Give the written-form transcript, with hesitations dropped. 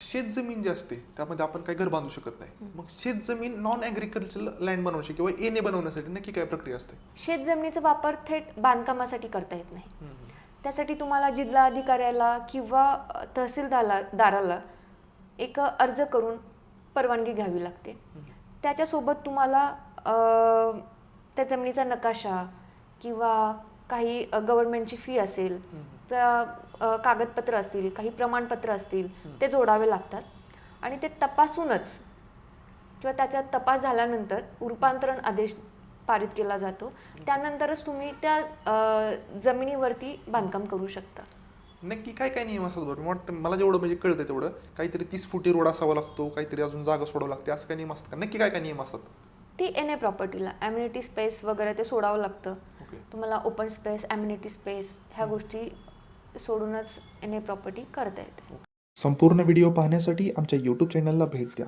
शेतजमीन जी असते त्यामध्ये आपण काही घर बांधू शकत नाही. मग शेतजमीन नॉन ॲग्रिकल्चरल लँड बनवण्यासाठी किंवा एने बनवण्यासाठी नक्की काय प्रक्रिया असते? शेतजमिनीचा वापर थेट बांधकामासाठी करता येत नाही. त्यासाठी तुम्हाला जिल्हाधिकाऱ्याला किंवा तहसीलदाराला एक अर्ज करून परवानगी घ्यावी लागते. त्याच्यासोबत तुम्हाला त्या जमिनीचा नकाशा किंवा काही गव्हर्नमेंटची फी असेल, कागदपत्र असतील, काही प्रमाणपत्र असतील ते जोडावे लागतात. आणि ते तपासूनच किंवा त्याचा तपास झाल्यानंतर रूपांतरण आदेश पारित केला जातो. त्यानंतरच तुम्ही त्या जमिनीवरती बांधकाम करू शकता. नक्की काय काय नियम असतात बरं? मला जेवढं म्हणजे कळतं तेवढं काहीतरी 30 फुटी रोड असावा लागतो, काहीतरी अजून जागा सोडावं लागते, असं काय नियम असतात का? नक्की काय काय नियम असतात? ती एन ए प्रॉपर्टीला ॲम्युनिटी स्पेस वगैरे ते सोडावं लागतं. ओके. तुम्हाला ओपन स्पेस, ॲम्युनिटी स्पेस ह्या गोष्टी सोडूनच एन ए प्रॉपर्टी करता येते. संपूर्ण व्हिडिओ पाहण्यासाठी आमच्या यूट्यूब चॅनलला भेट द्या.